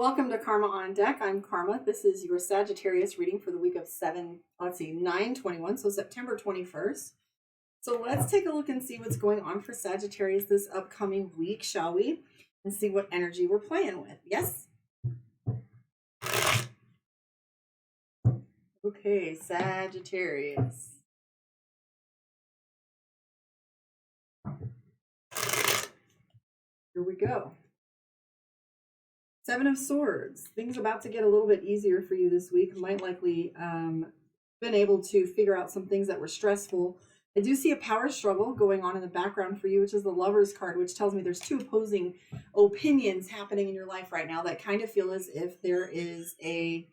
Welcome to Karma on Deck. I'm Karma. This is your Sagittarius reading for the week of 9/21, so September 21st. So let's take a look and see what's going on for Sagittarius this upcoming week, shall we? And see what energy we're playing with. Yes? Okay, Sagittarius. Here we go. Seven of Swords. Things are about to get a little bit easier for you this week. You might likely been able to figure out some things that were stressful. I do see a power struggle going on in the background for you, which is the Lovers card, which tells me there's two opposing opinions happening in your life right now that kind of feel as if there is a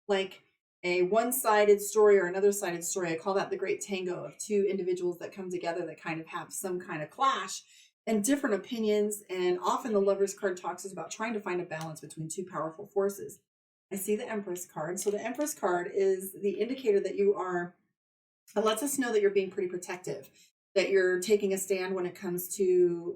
one-sided story or another sided story. I call that the great tango of two individuals that come together that kind of have some kind of clash and different opinions. And often the Lovers card talks about trying to find a balance between two powerful forces. I see the Empress card. So the Empress card is the indicator that it lets us know that you're being pretty protective, that you're taking a stand when it comes to,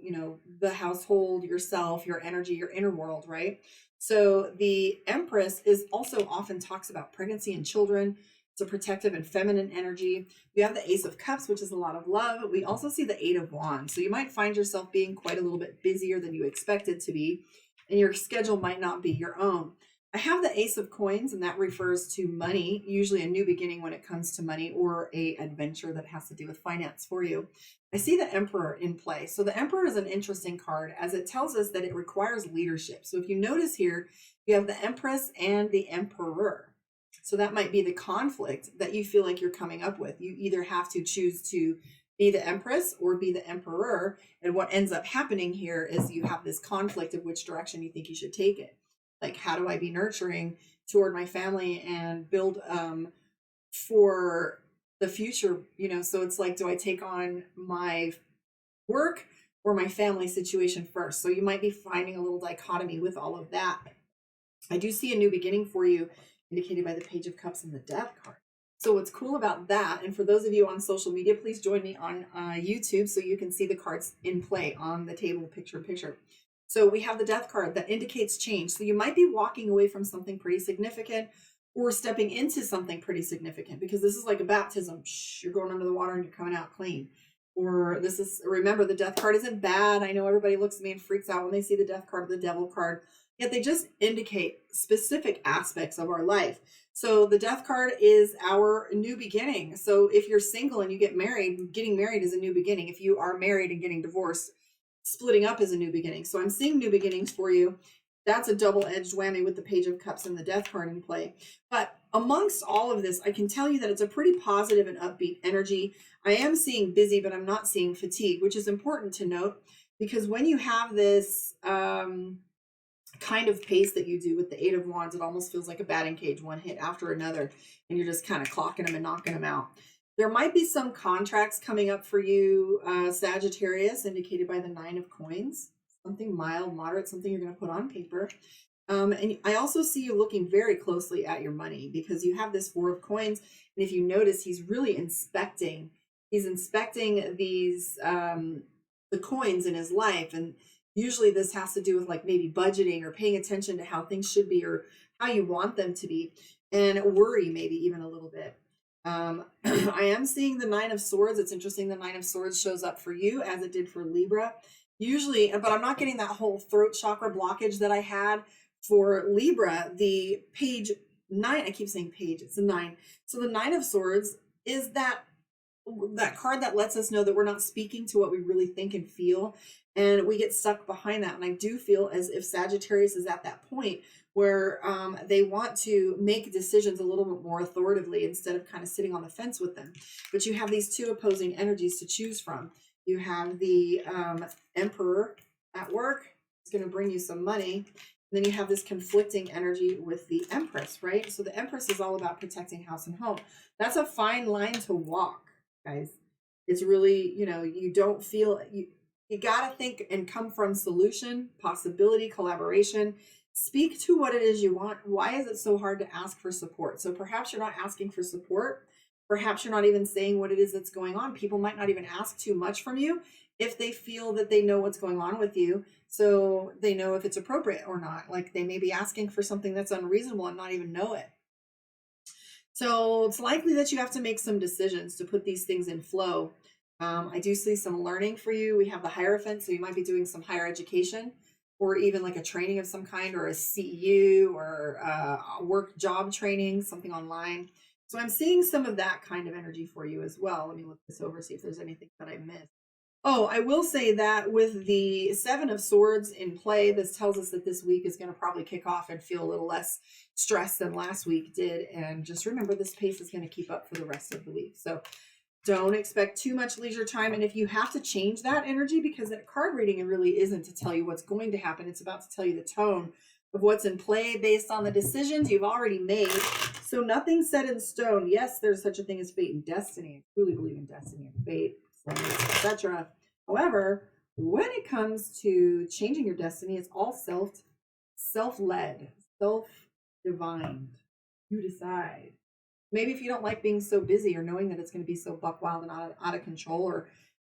the household, yourself, your energy, your inner world, right? So the Empress is also often talks about pregnancy and children. It's a protective and feminine energy. We have the Ace of Cups, which is a lot of love. We also see the Eight of Wands. So you might find yourself being quite a little bit busier than you expected to be, and your schedule might not be your own. I have the Ace of Coins, and that refers to money, usually a new beginning when it comes to money or a adventure that has to do with finance for you. I see the Emperor in play. So the Emperor is an interesting card as it tells us that it requires leadership. So if you notice here, you have the Empress and the Emperor. So that might be the conflict that you feel like you're coming up with. You either have to choose to be the Empress or be the Emperor. And what ends up happening here is you have this conflict of which direction you think you should take it. Like, how do I be nurturing toward my family and build for the future? So it's like, do I take on my work or my family situation first? So you might be finding a little dichotomy with all of that. I do see a new beginning for you, indicated by the Page of Cups and the Death card. So what's cool about that, and for those of you on social media, please join me on YouTube so you can see the cards in play on the table, picture in picture. So we have the Death card that indicates change. So you might be walking away from something pretty significant or stepping into something pretty significant, because this is like a baptism. You're going under the water and you're coming out clean. Or remember, the Death card isn't bad. I know everybody looks at me and freaks out when they see the Death card or the Devil card. Yet they just indicate specific aspects of our life. So the Death card is our new beginning. So if you're single and you get married, getting married is a new beginning. If you are married and getting divorced, splitting up is a new beginning. So I'm seeing new beginnings for you. That's a double-edged whammy with the Page of Cups and the Death card in play. But amongst all of this, I can tell you that it's a pretty positive and upbeat energy. I am seeing busy, but I'm not seeing fatigue, which is important to note, because when you have this kind of pace that you do with the Eight of Wands, it almost feels like a batting cage, one hit after another, and you're just kind of clocking them and knocking them out. There might be some contracts coming up for you, Sagittarius, indicated by the Nine of Coins. Something mild, moderate, something you're going to put on paper. And I also see you looking very closely at your money, because you have this Four of Coins. And if you notice, he's really inspecting. He's inspecting these, the coins in his life. And usually this has to do with like maybe budgeting or paying attention to how things should be or how you want them to be, and worry maybe even a little bit. I am seeing the Nine of Swords. It's interesting. The Nine of Swords shows up for you as it did for Libra. Usually, but I'm not getting that whole throat chakra blockage that I had for Libra. The Page 9, I keep saying page, it's a 9. So the Nine of Swords is that card that lets us know that we're not speaking to what we really think and feel, and we get stuck behind that. And I do feel as if Sagittarius is at that point where they want to make decisions a little bit more authoritatively instead of kind of sitting on the fence with them. But you have these two opposing energies to choose from. You have the Emperor at work. It's going to bring you some money. And then you have this conflicting energy with the Empress, right? So the Empress is all about protecting house and home. That's a fine line to walk, guys. It's really, you don't feel, you got to think and come from solution, possibility, collaboration. Speak to what it is you want. Why is it so hard to ask for support? So perhaps you're not asking for support. Perhaps you're not even saying what it is that's going on. People might not even ask too much from you. if they feel that they know what's going on with you, so they know if it's appropriate or not. Like they may be asking for something that's unreasonable and not even know it. So it's likely that you have to make some decisions to put these things in flow. I do see some learning for you. We have the Hierophant, so you might be doing some higher education or even like a training of some kind, or a CEU, or a work job training, something online. So I'm seeing some of that kind of energy for you as well. Let me look this over, see if there's anything that I missed. Oh, I will say that with the Seven of Swords in play, this tells us that this week is going to probably kick off and feel a little less stressed than last week did. And just remember, this pace is going to keep up for the rest of the week. So don't expect too much leisure time. And if you have to change that energy, because that card reading, it really isn't to tell you what's going to happen. It's about to tell you the tone of what's in play based on the decisions you've already made. So nothing's set in stone. Yes, there's such a thing as fate and destiny. I truly believe in destiny and fate, etc. However, when it comes to changing your destiny, it's all self-led, self-divined. You decide. Maybe if you don't like being so busy or knowing that it's going to be so buck wild and out of control,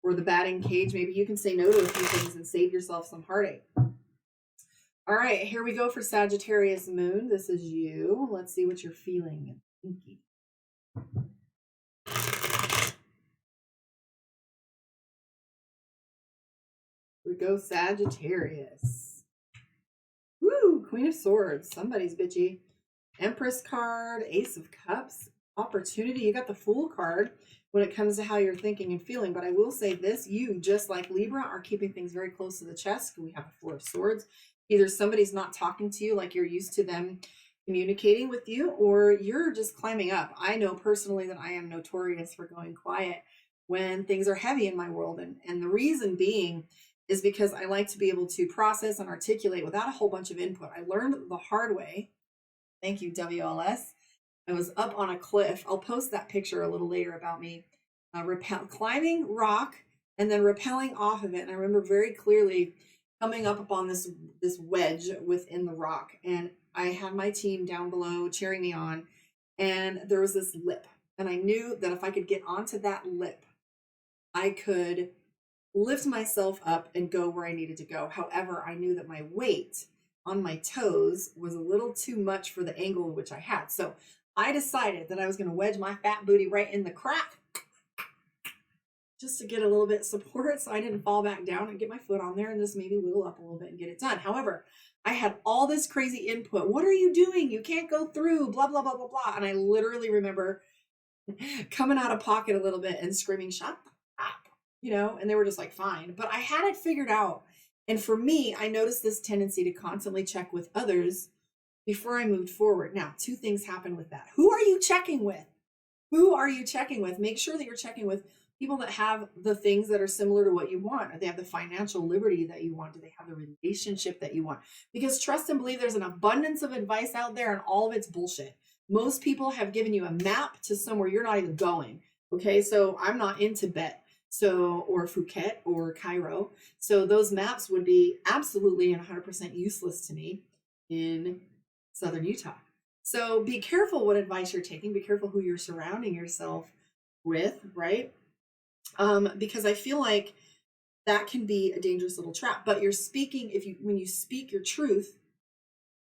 or the batting cage, maybe you can say no to a few things and save yourself some heartache. All right, here we go for Sagittarius moon. This is you. Let's see what you're feeling and thinking. Here we go, Sagittarius. Woo, Queen of Swords. Somebody's bitchy. Empress card, Ace of Cups, opportunity. You got the Fool card when it comes to how you're thinking and feeling. But I will say this, you, just like Libra, are keeping things very close to the chest. We have the Four of Swords. Either somebody's not talking to you like you're used to them communicating with you, or you're just climbing up. I know personally that I am notorious for going quiet when things are heavy in my world. And the reason being is because I like to be able to process and articulate without a whole bunch of input. I learned the hard way. Thank you, WLS. I was up on a cliff. I'll post that picture a little later about me climbing rock and then rappelling off of it. And I remember very clearly coming up upon this wedge within the rock. And I had my team down below cheering me on. And there was this lip. And I knew that if I could get onto that lip, I could lift myself up and go where I needed to go. However, I knew that my weight on my toes was a little too much for the angle which I had. So I decided that I was going to wedge my fat booty right in the crack just to get a little bit support so I didn't fall back down, and get my foot on there and just maybe wiggle up a little bit and get it done. However, I had all this crazy input. What are you doing? You can't go through, blah, blah, blah, blah, blah. And I literally remember coming out of pocket a little bit and screaming, shut up, and they were just like, fine. But I had it figured out. And for me, I noticed this tendency to constantly check with others before I moved forward. Now, two things happen with that. Who are you checking with? Who are you checking with? Make sure that you're checking with people that have the things that are similar to what you want. Or they have the financial liberty that you want. Do they have the relationship that you want? Because trust and believe, there's an abundance of advice out there and all of it's bullshit. Most people have given you a map to somewhere you're not even going. Okay, so I'm not in Tibet. Or Phuket or Cairo. So those maps would be absolutely and 100% useless to me in Southern Utah. So be careful what advice you're taking. Be careful who you're surrounding yourself with, right? Because I feel like that can be a dangerous little trap. But you're speaking, when you speak your truth,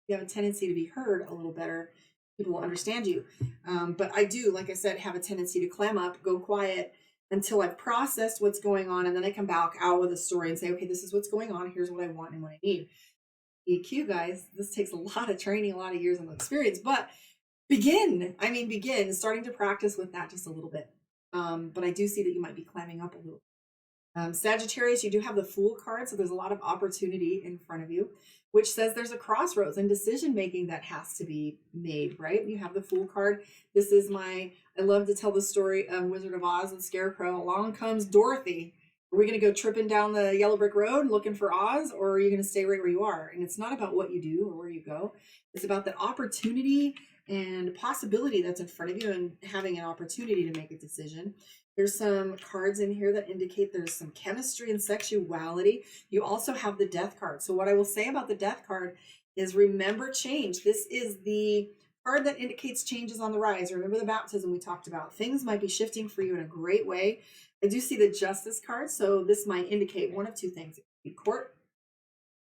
you have a tendency to be heard a little better. People will understand you. But I do, like I said, have a tendency to clam up, go quiet, until I've processed what's going on, and then I come back out with a story and say, okay, this is what's going on. Here's what I want and what I need. EQ, guys, this takes a lot of training, a lot of years of experience, but begin starting to practice with that just a little bit. But I do see that you might be climbing up a little. Sagittarius, you do have the Fool card, so there's a lot of opportunity in front of you, which says there's a crossroads and decision making that has to be made, right? You have the Fool card. This is I love to tell the story of Wizard of Oz and Scarecrow. Along comes Dorothy. Are we going to go tripping down the yellow brick road looking for Oz, or are you going to stay right where you are? And it's not about what you do or where you go. It's about the opportunity and possibility that's in front of you and having an opportunity to make a decision. There's some cards in here that indicate there's some chemistry and sexuality. You also have the Death card. So what I will say about the Death card is remember change. This is the card that indicates changes on the rise. Remember the baptism we talked about. Things might be shifting for you in a great way. I do see the Justice card, so this might indicate one of two things. It could be court,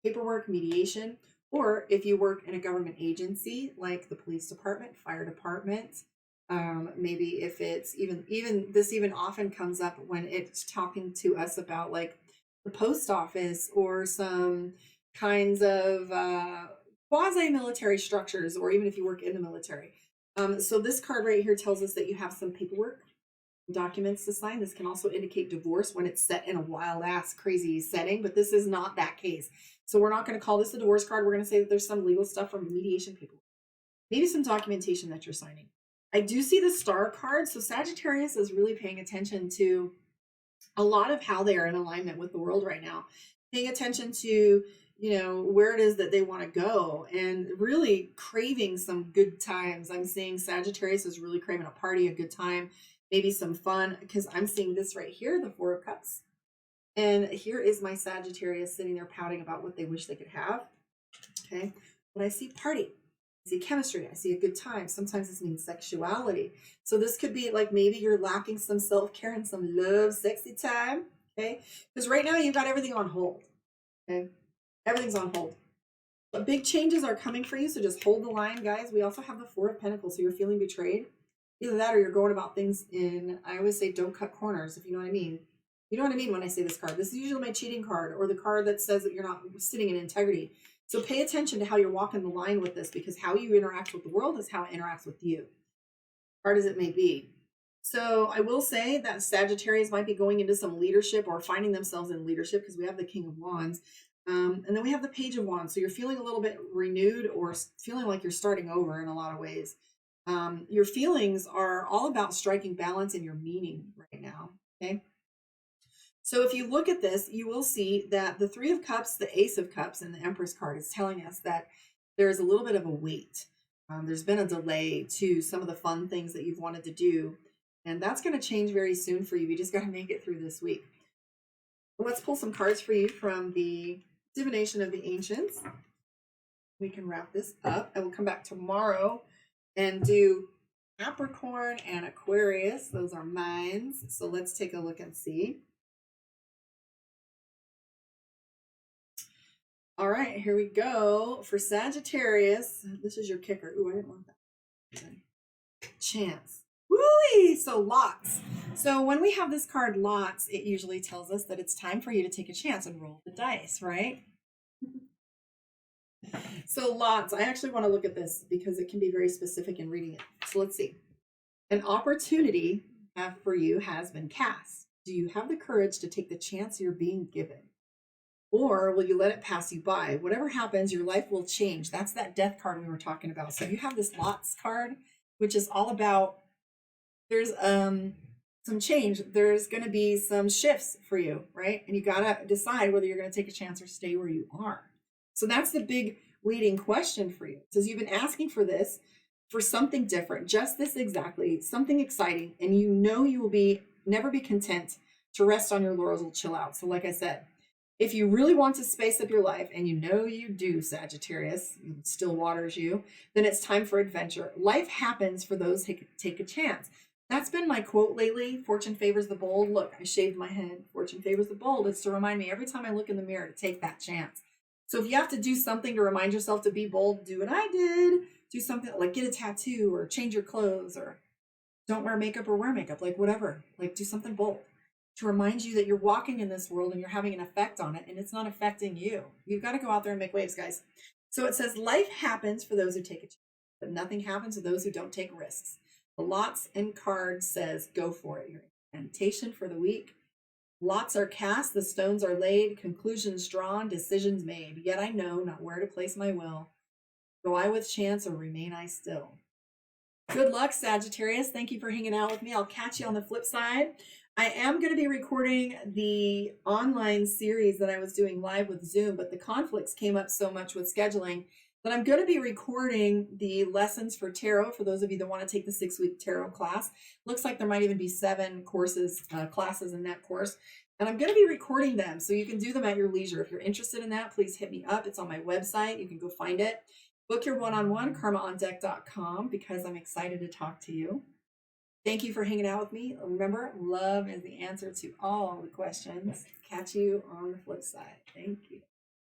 paperwork, mediation, or if you work in a government agency like the police department, fire department, maybe if it's even often comes up when it's talking to us about like the post office or some kinds of quasi-military structures, or even if you work in the military. So this card right here tells us that you have some paperwork, documents to sign. This can also indicate divorce when it's set in a wild ass crazy setting, but this is not that case. So we're not going to call this a divorce card. We're going to say that there's some legal stuff from mediation people, maybe some documentation that you're signing. I do see the Star card. So Sagittarius is really paying attention to a lot of how they are in alignment with the world right now, paying attention to, where it is that they want to go and really craving some good times. I'm seeing Sagittarius is really craving a party, a good time, maybe some fun, because I'm seeing this right here, the Four of Cups. And here is my Sagittarius sitting there pouting about what they wish they could have. Okay. But I see party. I see chemistry. I see a good time. Sometimes this means sexuality. So this could be like maybe you're lacking some self-care and some love, sexy time. Okay. Because right now you've got everything on hold. Okay. Everything's on hold. But big changes are coming for you. So just hold the line, guys. We also have the Four of Pentacles. So you're feeling betrayed. Either that or you're going about things I always say, don't cut corners, if you know what I mean. You know what I mean when I say this card. This is usually my cheating card, or the card that says that you're not sitting in integrity. So pay attention to how you're walking the line with this, because how you interact with the world is how it interacts with you, hard as it may be. So I will say that Sagittarius might be going into some leadership or finding themselves in leadership, because we have the King of Wands. And then we have the Page of Wands. So you're feeling a little bit renewed, or feeling like you're starting over in a lot of ways. Your feelings are all about striking balance in your meaning right now. Okay. So if you look at this, you will see that the Three of Cups, the Ace of Cups, and the Empress card is telling us that there's a little bit of a wait. There's been a delay to some of the fun things that you've wanted to do. And that's going to change very soon for you. You just got to make it through this week. Let's pull some cards for you from the Divination of the Ancients. We can wrap this up. I will come back tomorrow and do Capricorn and Aquarius. Those are mines. So let's take a look and see. All right, here we go. For Sagittarius, this is your kicker. Ooh, I didn't want that. Chance. Woo! So lots. So when we have this card lots, it usually tells us that it's time for you to take a chance and roll the dice, right? So lots, I actually want to look at this because it can be very specific in reading it. So let's see. An opportunity for you has been cast. Do you have the courage to take the chance you're being given? Or will you let it pass you by? Whatever happens, your life will change. That's that death card we were talking about. So you have this lots card, which is all about there's some change. There's going to be some shifts for you, right? And you got to decide whether you're going to take a chance or stay where you are. So that's the big leading question for you. It says you've been asking for this, for something different, just this exactly, something exciting, and you know you will never be content to rest on your laurels or chill out. So like I said, if you really want to spice up your life, and you know you do, Sagittarius, still waters you, then it's time for adventure. Life happens for those who take a chance. That's been my quote lately. Fortune favors the bold. Look, I shaved my head. Fortune favors the bold. It's to remind me every time I look in the mirror to take that chance. So if you have to do something to remind yourself to be bold, do what I did. Do something like get a tattoo or change your clothes, or don't wear makeup or wear makeup, like whatever. Like do something bold to remind you that you're walking in this world and you're having an effect on it, and it's not affecting you. You've got to go out there and make waves, guys. So it says life happens for those who take a chance, but nothing happens to those who don't take risks. The lots and cards says go for it. Your incantation for the week. Lots are cast, the stones are laid, conclusions drawn, decisions made. Yet I know not where to place my will. Go I with chance, or remain I still. Good luck, Sagittarius. Thank you for hanging out with me. I'll catch you on the flip side. I am going to be recording the online series that I was doing live with Zoom, but the conflicts came up so much with scheduling that I'm going to be recording the lessons for tarot for those of you that want to take the 6-week tarot class. Looks like there might even be 7 courses, classes in that course. And I'm going to be recording them so you can do them at your leisure. If you're interested in that, please hit me up. It's on my website. You can go find it. Book your one-on-one, karmaondeck.com, because I'm excited to talk to you. Thank you for hanging out with me. Remember, love is the answer to all the questions. Catch you on the flip side. Thank you.